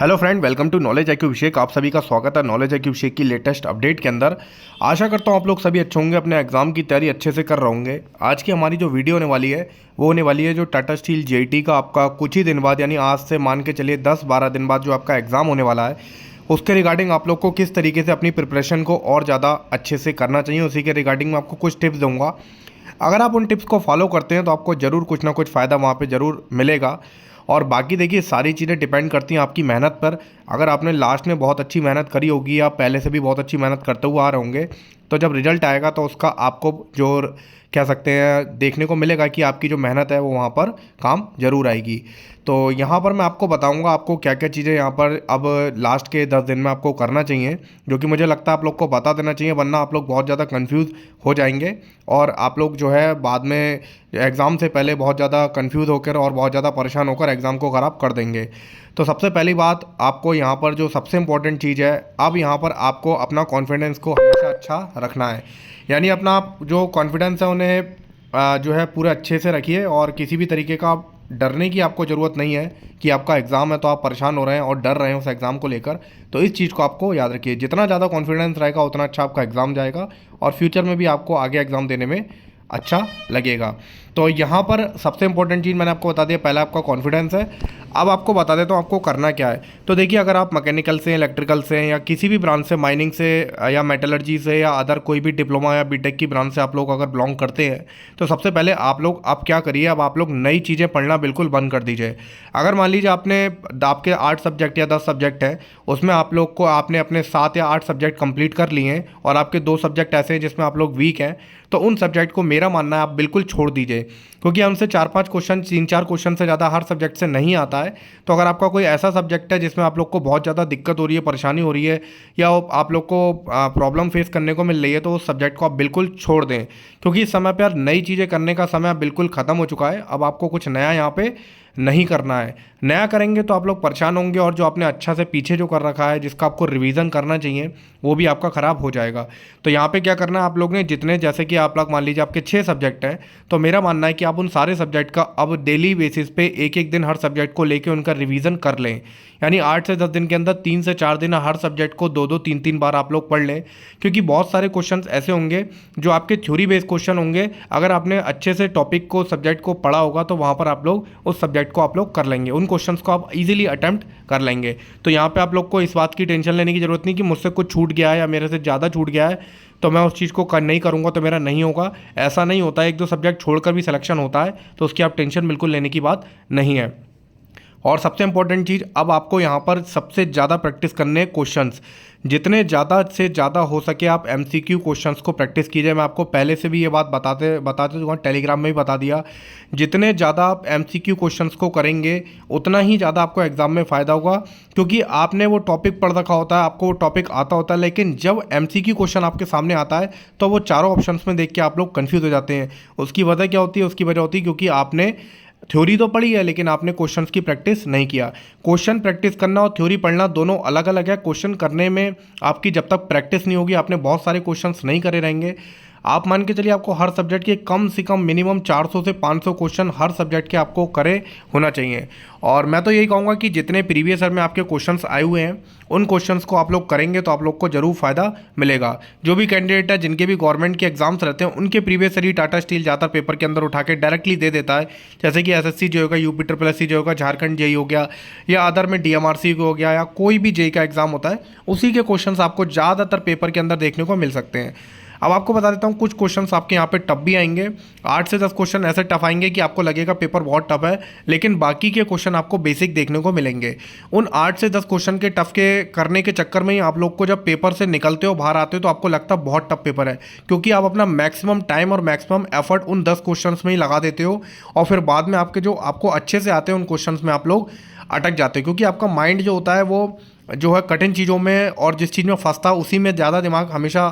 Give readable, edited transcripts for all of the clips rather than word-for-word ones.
Hello friend, welcome to knowledge IQ Abhishek. आप सभी का स्वागत है नॉलेज आईक्यू अभिषेक की लेटेस्ट अपडेट के अंदर। आशा करता हूँ आप लोग सभी अच्छे होंगे, अपने एग्जाम की तैयारी अच्छे से कर रहे होंगे। आज की हमारी जो वीडियो होने वाली है वो होने वाली है जो टाटा स्टील जेईटी का आपका कुछ ही दिन बाद, यानी आज से मान के चलिए 10-12 दिन बाद जो आपका एग्ज़ाम होने वाला है, उसके रिगार्डिंग आप लोग को किस तरीके से अपनी प्रिपरेशन को और ज़्यादा अच्छे से करना चाहिए, उसी के रिगार्डिंग मैं आपको कुछ टिप्स दूंगा। अगर आप उन टिप्स को फॉलो करते हैं तो आपको ज़रूर कुछ ना कुछ फ़ायदा वहाँ पे ज़रूर मिलेगा। और बाकी देखिए, सारी चीज़ें डिपेंड करती हैं आपकी मेहनत पर। अगर आपने लास्ट में बहुत अच्छी मेहनत करी होगी या पहले से भी बहुत अच्छी मेहनत करते हुए आ रहे होंगे, तो जब रिजल्ट आएगा तो उसका आपको जो कह सकते हैं देखने को मिलेगा कि आपकी जो मेहनत है वो वहाँ पर काम ज़रूर आएगी। तो यहाँ पर मैं आपको बताऊँगा आपको क्या क्या चीज़ें यहाँ पर अब लास्ट के 10 दिन में आपको करना चाहिए, जो कि मुझे लगता है आप लोग को बता देना चाहिए, वरना आप लोग बहुत ज़्यादा कंफ्यूज हो जाएंगे और आप लोग जो है बाद में एग्ज़ाम से पहले बहुत ज़्यादा कंफ्यूज होकर और बहुत ज़्यादा परेशान होकर एग्ज़ाम को ख़राब कर देंगे। तो सबसे पहली बात, आपको यहाँ पर जो सबसे इम्पोर्टेंट चीज़ है, अब यहाँ पर आपको अपना कॉन्फिडेंस को हमेशा अच्छा रखना है। यानी अपना जो कॉन्फिडेंस है उन्हें जो है पूरे अच्छे से रखिए, और किसी भी तरीके का डरने की आपको ज़रूरत नहीं है कि आपका एग्ज़ाम है तो आप परेशान हो रहे हैं और डर रहे हैं उस एग्ज़ाम को लेकर। तो इस चीज़ को आपको याद रखिए, जितना ज़्यादा कॉन्फिडेंस रहेगा उतना अच्छा आपका एग्ज़ाम जाएगा और फ्यूचर में भी आपको आगे एग्ज़ाम देने में अच्छा लगेगा। तो यहाँ पर सबसे इंपॉर्टेंट चीज़ मैंने आपको बता दिया, पहला आपका कॉन्फिडेंस है। अब आपको बता देता हूँ आपको करना क्या है। तो देखिए, अगर आप मैकेनिकल से, इलेक्ट्रिकल से या किसी भी ब्रांच से, माइनिंग से या मेटलर्जी से या अदर कोई भी डिप्लोमा या बीटेक की ब्रांच से आप लोग अगर बिलोंग करते हैं, तो सबसे पहले आप लोग अब क्या करिए, अब आप लोग नई चीज़ें पढ़ना बिल्कुल बंद कर दीजिए। अगर मान लीजिए आपके 8 सब्जेक्ट या 10 सब्जेक्ट हैं, उसमें आप लोग को आपने अपने 7 या 8 सब्जेक्ट कंप्लीट कर लिए हैं और आपके 2 सब्जेक्ट ऐसे हैं जिसमें आप लोग वीक हैं, तो उन सब्जेक्ट को मेरा मानना है आप बिल्कुल छोड़ दीजिए, क्योंकि हमसे 4-5 क्वेश्चन, 3-4 क्वेश्चन से ज़्यादा हर सब्जेक्ट से नहीं आता है। तो अगर आपका कोई ऐसा सब्जेक्ट है जिसमें आप लोग को बहुत ज़्यादा दिक्कत हो रही है, परेशानी हो रही है, या आप लोग को प्रॉब्लम फेस करने को मिल रही है, तो उस सब्जेक्ट को आप बिल्कुल छोड़ दें, क्योंकि इस समय पर नई चीज़ें करने का समय बिल्कुल ख़त्म हो चुका है। अब आपको कुछ नया यहाँ पे नहीं करना है। नया करेंगे तो आप लोग परेशान होंगे और जो आपने अच्छा से पीछे जो कर रखा है, जिसका आपको रिवीजन करना चाहिए, वो भी आपका ख़राब हो जाएगा। तो यहाँ पे क्या करना है आप लोग ने, जितने, जैसे कि आप लोग मान लीजिए आपके 6 सब्जेक्ट हैं, तो मेरा मानना है कि आप उन सारे सब्जेक्ट का अब डेली बेसिस पे एक एक दिन हर सब्जेक्ट को लेके उनका रिवीजन कर लें। यानी 8 से 10 दिन के अंदर 3 से 4 दिन हर सब्जेक्ट को 2-2, 3-3 बार आप लोग पढ़ लें, क्योंकि बहुत सारे क्वेश्चंस ऐसे होंगे जो आपके थ्योरी बेस्ड क्वेश्चन होंगे। अगर आपने अच्छे से टॉपिक को, सब्जेक्ट को पढ़ा होगा, तो वहाँ पर आप लोग उस सब्जेक्ट को आप लोग कर लेंगे, उन क्वेश्चंस को आप इजीली अटेम्प्ट कर लेंगे। तो यहाँ पे आप लोग को इस बात की टेंशन लेने की ज़रूरत नहीं कि मुझसे कुछ छूट गया है या मेरे से ज़्यादा छूट गया है तो मैं उस चीज़ को नहीं करूँगा तो मेरा नहीं होगा। ऐसा नहीं होता है, 1-2 सब्जेक्ट छोड़कर भी सिलेक्शन होता है, तो उसकी आप टेंशन बिल्कुल लेने की बात नहीं है। और सबसे इंपॉर्टेंट चीज़, अब आपको यहाँ पर सबसे ज़्यादा प्रैक्टिस करने क्वेश्चंस, जितने ज़्यादा से ज़्यादा हो सके आप एमसीक्यू क्वेश्चंस को प्रैक्टिस कीजिए। मैं आपको पहले से भी ये बात बताते हुए टेलीग्राम में भी बता दिया, जितने ज़्यादा आप एमसीक्यू क्वेश्चंस को करेंगे उतना ही ज़्यादा आपको एग्ज़ाम में फ़ायदा होगा, क्योंकि आपने वो टॉपिक पढ़ रखा होता है, आपको वो टॉपिक आता होता है, लेकिन जब एमसीक्यू क्वेश्चन आपके सामने आता है तो वो चारों ऑप्शंस में देख के आप लोग कन्फ्यूज़ हो जाते हैं। उसकी वजह क्या होती है? उसकी वजह होती है क्योंकि आपने थ्योरी तो पढ़ी है लेकिन आपने क्वेश्चंस की प्रैक्टिस नहीं किया। क्वेश्चन प्रैक्टिस करना और थ्योरी पढ़ना दोनों अलग अलग है। क्वेश्चन करने में आपकी जब तक प्रैक्टिस नहीं होगी, आपने बहुत सारे क्वेश्चंस नहीं करे रहेंगे, आप मान के चलिए आपको हर सब्जेक्ट के कम से कम मिनिमम 400 से 500 क्वेश्चन हर सब्जेक्ट के आपको करे होना चाहिए। और मैं तो यही कहूँगा कि जितने प्रीवियस ईयर में आपके क्वेश्चंस आए हुए हैं उन क्वेश्चंस को आप लोग करेंगे तो आप लोग को जरूर फ़ायदा मिलेगा। जो भी कैंडिडेट है, जिनके भी गवर्नमेंट के एग्जाम्स रहते हैं, उनके प्रीवियस ईयर ही टाटा स्टील ज़्यादातर पेपर के अंदर उठा के डायरेक्टली दे देता है। जैसे कि एसएससी जो होगा, यूपी ट्रिपल एससी जो होगा, झारखंड जेई हो गया, या अदर में डीएमआरसी हो गया, या कोई भी जेई का एग्जाम होता है, उसी के क्वेश्चंस आपको ज़्यादातर पेपर के अंदर देखने को मिल सकते हैं। अब आपको बता देता हूँ, कुछ क्वेश्चंस आपके यहाँ पे टफ भी आएंगे। 8 से 10 क्वेश्चन ऐसे टफ आएंगे कि आपको लगेगा पेपर बहुत टफ है, लेकिन बाकी के क्वेश्चन आपको बेसिक देखने को मिलेंगे। उन 8 से 10 क्वेश्चन के टफ के करने के चक्कर में ही आप लोग को जब पेपर से निकलते हो, बाहर आते हो, तो आपको लगता है बहुत टफ पेपर है, क्योंकि आप अपना मैक्सिमम टाइम और मैक्सिमम एफर्ट उन 10 क्वेश्चन में ही लगा देते हो, और फिर बाद में आपके जो आपको अच्छे से आते हैं उन क्वेश्चन में आप लोग अटक जाते हो, क्योंकि आपका माइंड जो होता है वो जो है कठिन चीज़ों में और जिस चीज़ में फंसता है उसी में ज़्यादा दिमाग हमेशा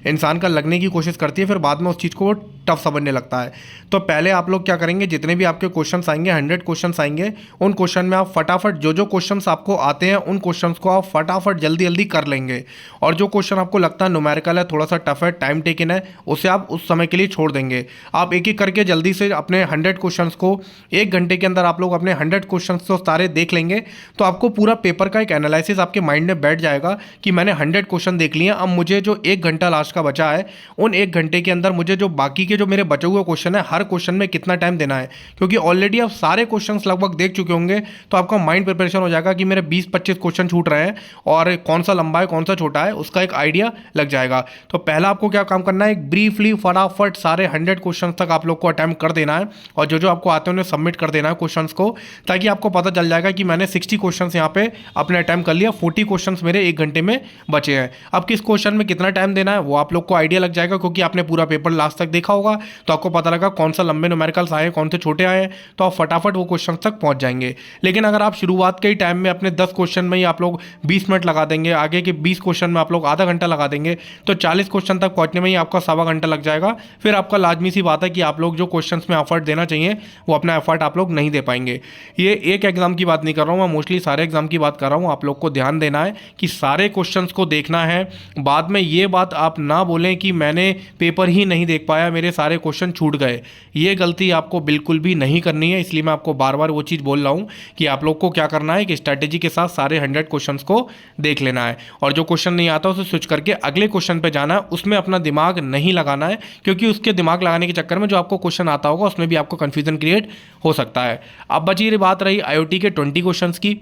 इंसान का लगने की कोशिश करती है, फिर बाद में उस चीज़ को वो टफ समझने लगता है। तो पहले आप लोग क्या करेंगे, जितने भी आपके क्वेश्चंस आएंगे 100 क्वेश्चंस आएंगे, उन क्वेश्चन में आप फटाफट जो जो क्वेश्चंस आपको आते हैं उन क्वेश्चंस को आप फटाफट जल्दी जल्दी कर लेंगे। और जो क्वेश्चन आपको लगता है न्यूमेरिकल है, थोड़ा सा टफ है, टाइम टेकन है, उसे आप उस समय के लिए छोड़ देंगे। आप एक एक करके जल्दी से अपने 100 क्वेश्चंस को 1 घंटे के अंदर आप लोग अपने 100 क्वेश्चंस तो सारे देख लेंगे। तो आपको पूरा पेपर का एक एनालिसिस आपके माइंड में बैठ जाएगा कि मैंने 100 क्वेश्चन देख लिए, अब मुझे जो 1 घंटा लास्ट का बचा है, उन 1 घंटे के अंदर मुझे जो बाकी के जो मेरे बचे हुए क्वेश्चन है, हर क्वेश्चन में कितना टाइम देना है। क्योंकि ऑलरेडी आप सारे क्वेश्चंस लगभग देख चुके होंगे, तो आपका माइंड प्रिपरेशन हो जाएगा कि मेरे 20-25 क्वेश्चन छूट रहे हैं और कौन सा लंबा है कौन सा छोटा है, उसका एक आइडिया लग जाएगा। तो पहला आपको क्या काम करना है, एक ब्रीफली फटाफट सारे 100 क्वेश्चन तक आप लोग को अटैम्प्ट कर देना है और जो जो आपको आते हैं उन्हें सबमिट कर देना है क्वेश्चंस को, ताकि आपको पता चल जाएगा कि मैंने 60 क्वेश्चंस यहाँ पे अपने अटैम्प्ट कर लिया, 40 क्वेश्चंस मेरे 1 घंटे में बचे हैं। अब किस क्वेश्चन में कितना टाइम देना है वो आप लोग को आइडिया लग जाएगा, क्योंकि आपने पूरा पेपर लास्ट तक देखा होगा, तो आपको पता लगा कौन सा लंबे न्यूमेरिकल्स आए कौन से छोटे आए, तो आप फटाफट वो क्वेश्चन तक पहुंच जाएंगे। लेकिन अगर आप शुरुआत के ही टाइम में अपने 10 क्वेश्चन में ही आप लोग 20 मिनट लगा देंगे, आगे के 20 क्वेश्चन में आप लोग आधा घंटा लगा देंगे, तो 40 क्वेश्चन तक पहुंचने में ही आपका सवा घंटा लग जाएगा। फिर आपका लाजमी सी बात है कि आप लोग जो क्वेश्चन में एफर्ट देना चाहिए वो अपना एफर्ट आप लोग नहीं दे पाएंगे। ये एक एग्जाम की बात नहीं कर रहा हूँ मैं, मोस्टली सारे एग्जाम की बात कर रहा हूँ। आप लोग को ध्यान देना है कि सारे क्वेश्चंस को देखना है। बाद में ये बात आप ना बोलें कि मैंने पेपर ही नहीं देख पाया, मेरे सारे क्वेश्चन छूट गए। ये गलती आपको बिल्कुल भी नहीं करनी है। इसलिए मैं आपको बार बार वो चीज़ बोल रहा हूँ कि आप लोग को क्या करना है कि स्ट्रैटेजी के साथ सारे 100 क्वेश्चंस को देख लेना है, और जो क्वेश्चन नहीं आता उसे स्विच करके अगले क्वेश्चन पे जाना है। उसमें अपना दिमाग नहीं लगाना है, क्योंकि उसके दिमाग लगाने के चक्कर में जो आपको क्वेश्चन आता होगा उसमें भी आपको कन्फ्यूजन क्रिएट हो सकता है। अब बची बात रही IoT के 20 क्वेश्चंस की।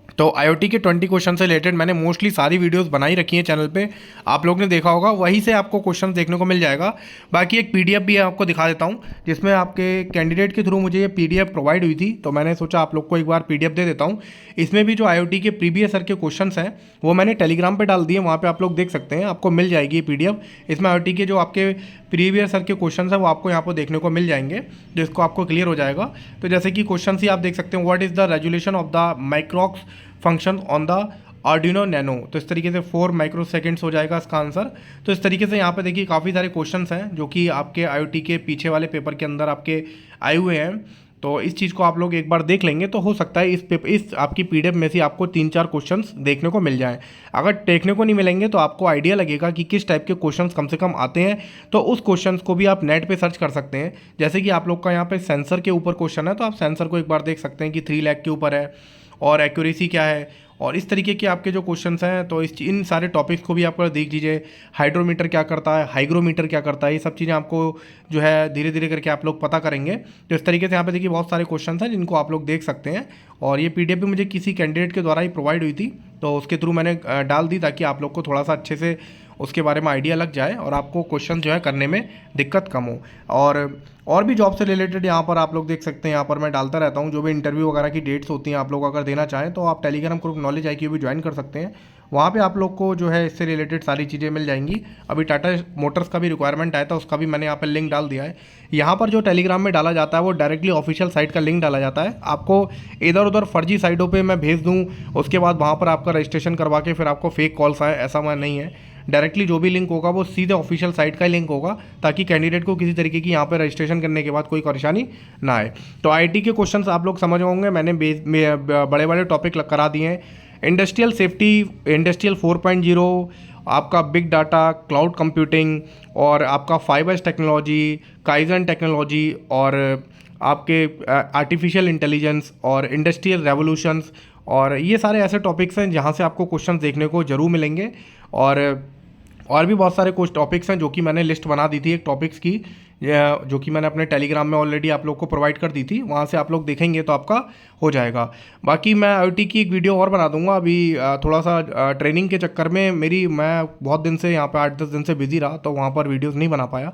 तो IoT के 20 क्वेश्चन से रिलेटेड मैंने मोस्टली सारी वीडियोस बनाई रखी हैं चैनल पे, आप लोग ने देखा होगा, वहीं से आपको क्वेश्चन देखने को मिल जाएगा। बाकी एक PDF भी आपको दिखा देता हूँ, जिसमें आपके कैंडिडेट के थ्रू मुझे ये PDF प्रोवाइड हुई थी, तो मैंने सोचा आप लोग को एक बार PDF दे देता हूँ। इसमें भी जो IoT के प्रीवियस ईयर के क्वेश्चन हैं वो मैंने टेलीग्राम पर डाल दिए, वहाँ पर आप लोग देख सकते हैं, आपको मिल जाएगी ये PDF। इसमें IoT के जो आपके प्रीवियस ईयर के क्वेश्चन हैं वो आपको यहाँ पर देखने को मिल जाएंगे, जिसको आपको क्लियर हो जाएगा। तो जैसे कि क्वेश्चन ही आप देख सकते हैं, what is the resolution of the micros function on the Arduino Nano. तो इस तरीके से 4 माइक्रोसेकेंड्स हो जाएगा इसका आंसर। तो इस तरीके से यहाँ पे देखिए काफ़ी सारे क्वेश्चंस हैं जो कि आपके IoT के पीछे वाले पेपर के अंदर आपके आए हुए हैं। तो इस चीज़ को आप लोग एक बार देख लेंगे तो हो सकता है इस आपकी PDF में से आपको 3-4 क्वेश्चंस देखने को मिल जाएं। अगर देखने को नहीं मिलेंगे तो आपको आइडिया लगेगा कि किस टाइप के क्वेश्चंस कम से कम आते हैं, तो उस क्वेश्चंस को भी आप नेट पे सर्च कर सकते हैं। जैसे कि आप लोग का यहाँ पे सेंसर के ऊपर क्वेश्चन है, तो आप सेंसर को एक बार देख सकते हैं कि 3 लाख के ऊपर है और एक्यूरेसी क्या है, और इस तरीके के आपके जो क्वेश्चंस हैं, तो इन सारे टॉपिक्स को भी आप देख लीजिए। हाइड्रोमीटर क्या करता है, हाइग्रोमीटर क्या करता है, ये सब चीज़ें आपको जो है धीरे धीरे करके आप लोग पता करेंगे। तो इस तरीके से यहाँ पे देखिए बहुत सारे क्वेश्चंस हैं जिनको आप लोग देख सकते हैं, और ये PDF भी मुझे किसी कैंडिडेट के द्वारा ही प्रोवाइड हुई थी, तो उसके थ्रू मैंने डाल दी ताकि आप लोग को थोड़ा सा अच्छे से उसके बारे में आइडिया लग जाए और आपको क्वेश्चन जो है करने में दिक्कत कम हो। और भी जॉब से रिलेटेड यहाँ पर आप लोग देख सकते हैं, यहाँ पर मैं डालता रहता हूँ जो भी इंटरव्यू वगैरह की डेट्स होती हैं, आप लोग अगर देना चाहें तो आप टेलीग्राम ग्रुप नॉलेज IQ भी ज्वाइन कर सकते हैं। वहाँ पे आप लोग को जो है इससे रिलेटेड सारी चीज़ें मिल जाएंगी। अभी टाटा मोटर्स का भी रिक्वायरमेंट आया था, उसका भी मैंने यहाँ पर लिंक डाल दिया है। यहाँ पर जो टेलीग्राम में डाला जाता है वो डायरेक्टली ऑफिशियल साइट का लिंक डाला जाता है। आपको इधर उधर फर्जी साइटों पे मैं भेज दूँ, उसके बाद वहाँ पर आपका रजिस्ट्रेशन करवा के फिर आपको फेक कॉल्स आए, ऐसा मैं नहीं है। डायरेक्टली जो भी लिंक होगा वो सीधे ऑफिशियल साइट का ही लिंक होगा, ताकि कैंडिडेट को किसी तरीके की यहाँ पर रजिस्ट्रेशन करने के बाद कोई परेशानी ना आए। तो IT के क्वेश्चंस आप लोग समझ होंगे, मैंने बड़े बड़े टॉपिक करा दिए हैं। इंडस्ट्रियल सेफ्टी, इंडस्ट्रियल 4.0, आपका बिग डाटा, क्लाउड कंप्यूटिंग, और आपका 5S टेक्नोलॉजी, काइजन टेक्नोलॉजी, और आपके आर्टिफिशियल इंटेलिजेंस और इंडस्ट्रियल रेवोल्यूशंस, और ये सारे ऐसे टॉपिक्स हैं जहाँ से आपको क्वेश्चन देखने को ज़रूर मिलेंगे। और भी बहुत सारे कुछ टॉपिक्स हैं जो कि मैंने लिस्ट बना दी थी एक टॉपिक्स की, जो कि मैंने अपने टेलीग्राम में ऑलरेडी आप लोग को प्रोवाइड कर दी थी, वहाँ से आप लोग देखेंगे तो आपका हो जाएगा। बाकी मैं IoT की एक वीडियो और बना दूंगा। अभी थोड़ा सा ट्रेनिंग के चक्कर में मैं बहुत दिन से यहाँ पे 8-10 दिन से बिजी रहा, तो वहाँ पर वीडियोज़ नहीं बना पाया।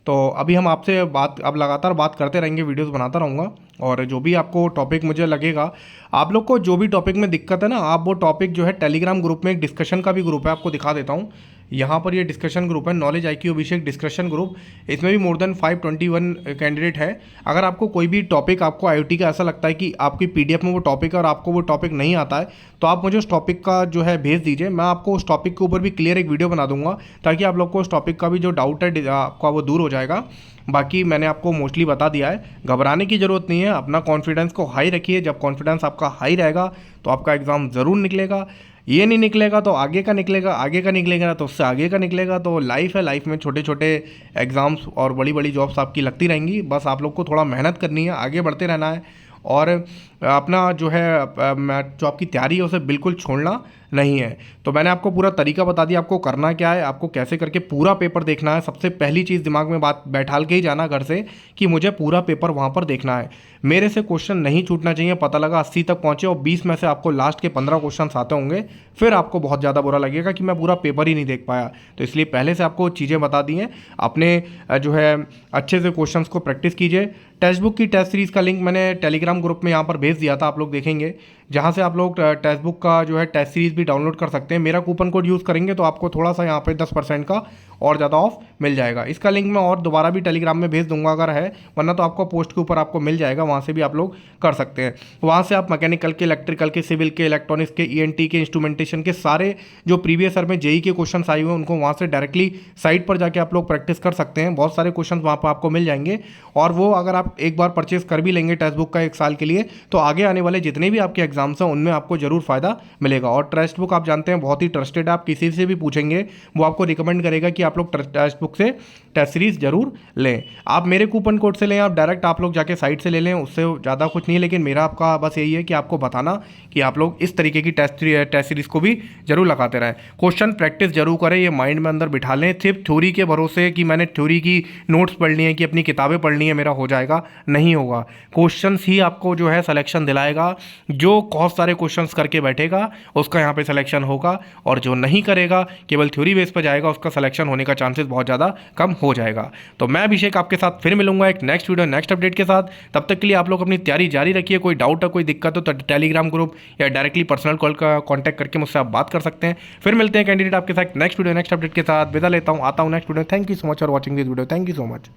तो अभी हम आपसे अब लगातार बात करते रहेंगे, वीडियोस बनाता रहूँगा, और जो भी आपको टॉपिक मुझे लगेगा, आप लोग को जो भी टॉपिक में दिक्कत है ना, आप वो टॉपिक जो है टेलीग्राम ग्रुप में एक डिस्कशन का भी ग्रुप है, आपको दिखा देता हूँ। यहाँ पर ये डिस्कशन ग्रुप है, नॉलेज IQ अभिषेक डिस्कशन ग्रुप। इसमें भी मोर देन 521 कैंडिडेट है। अगर आपको कोई भी टॉपिक आपको IoT का ऐसा लगता है कि आपकी PDF में वो टॉपिक है और आपको वो टॉपिक नहीं आता है, तो आप मुझे उस टॉपिक का जो है भेज दीजिए। मैं आपको उस टॉपिक के ऊपर भी क्लियर एक वीडियो बना दूंगा, ताकि आप लोग को उस टॉपिक का भी जो डाउट है आपका वो दूर हो जाएगा। बाकी मैंने आपको मोस्टली बता दिया है, घबराने की ज़रूरत नहीं है। अपना कॉन्फिडेंस को हाई रखिए। जब कॉन्फिडेंस आपका हाई रहेगा तो आपका एग्ज़ाम ज़रूर निकलेगा। ये नहीं निकलेगा तो आगे का निकलेगा, आगे का निकलेगा तो उससे आगे का निकलेगा। तो लाइफ है, लाइफ में छोटे छोटे एग्ज़ाम्स और बड़ी बड़ी जॉब्स आपकी लगती रहेंगी। बस आप लोग को थोड़ा मेहनत करनी है, आगे बढ़ते रहना है, और अपना जो है जो आपकी तैयारी है उसे बिल्कुल छोड़ना नहीं है। तो मैंने आपको पूरा तरीका बता दिया, आपको करना क्या है, आपको कैसे करके पूरा पेपर देखना है। सबसे पहली चीज़ दिमाग में बात बैठाल के ही जाना घर से कि मुझे पूरा पेपर वहाँ पर देखना है। मेरे से क्वेश्चन नहीं छूटना चाहिए। पता लगा 80 तक पहुँचे और 20 में से आपको लास्ट के 15 क्वेश्चन आते होंगे, फिर आपको बहुत ज़्यादा बुरा लगेगा कि मैं पूरा पेपर ही नहीं देख पाया। तो इसलिए पहले से आपको चीज़ें बता दी हैं। अपने जो है अच्छे से क्वेश्चंस को प्रैक्टिस कीजिए। टेक्स्ट बुक की टेस्ट सीरीज़ का लिंक मैंने टेलीग्राम ग्रुप में यहाँ पर भेज दिया था, आप लोग देखेंगे, जहाँ से आप लोग टेक्स्ट बुक का जो है टेस्ट सीरीज़ भी डाउनलोड कर सकते हैं। मेरा कूपन कोड यूज़ करेंगे तो आपको थोड़ा सा यहाँ पे 10% का और ज़्यादा ऑफ मिल जाएगा। इसका लिंक मैं और दोबारा भी टेलीग्राम में भेज दूंगा अगर है, वरना तो आपको पोस्ट के ऊपर आपको मिल जाएगा, वहाँ से भी आप लोग कर सकते हैं। वहाँ से आप मैकेनिकल के, इलेक्ट्रिकल के, सिविल के, इलेक्ट्रॉनिक्स के, ENT के, इंस्ट्रूमेंटेशन के सारे जो प्रीवियस ईयर में JEE के क्वेश्चन आए हुए हैं उनको वहाँ से डायरेक्टली साइट पर जाके आप लोग प्रैक्टिस कर सकते हैं। बहुत सारे क्वेश्चन वहाँ पर आपको मिल जाएंगे, और वो अगर आप एक बार परचेज कर भी लेंगे टेक्स्ट बुक का 1 साल के लिए, तो आगे आने वाले जितने भी आपके एग्जाम्स हैं उनमें आपको जरूर फायदा मिलेगा। और टेक्स्ट बुक आप जानते हैं बहुत ही ट्रस्टेड है, आप किसी से भी पूछेंगे वो आपको रिकमेंड करेगा कि आप लोग टेक्स्ट बुक से टेस्ट सीरीज जरूर लें। आप मेरे कूपन कोड से लें, आप डायरेक्ट आप लोग जाके साइट से ले लें, उससे ज़्यादा कुछ नहीं है। लेकिन मेरा आपका बस यही है कि आपको बताना कि आप लोग इस तरीके की टेस्ट सीरीज को भी जरूर लगाते रहें। क्वेश्चन प्रैक्टिस जरूर करें, ये माइंड में अंदर बिठा लें। सिर्फ थ्योरी के भरोसे कि मैंने थ्योरी की नोट्स पढ़नी है, कि अपनी किताबें पढ़नी है, मेरा हो जाएगा, नहीं होगा। क्वेश्चंस ही आपको जो है सिलेक्शन दिलाएगा। जो बहुत सारे क्वेश्चंस करके बैठेगा उसका यहाँ पे सिलेक्शन होगा, और जो नहीं करेगा, केवल थ्योरी बेस पर जाएगा, उसका सिलेक्शन होने का चांसेस बहुत ज़्यादा कम हो जाएगा। तो मैं अभिषेक आपके साथ फिर मिलूंगा एक नेक्स्ट वीडियो नेक्स्ट अपडेट के साथ। तब तक के लिए आप लोग अपनी तैयारी जारी रखिए। कोई डाउट है, कोई दिक्कत हो तो टेलीग्राम ग्रुप या डायरेक्टली पर्सनल कॉल का कॉन्टैक्ट करके मुझसे आप बात कर सकते हैं। फिर मिलते हैं कैंडिडेट आपके साथ नेक्स्ट वीडियो नेक्स्ट अपडेट के साथ। विदा लेता हूँ, आता हूँ next video. Thank you so much for watching this video. Thank you so much.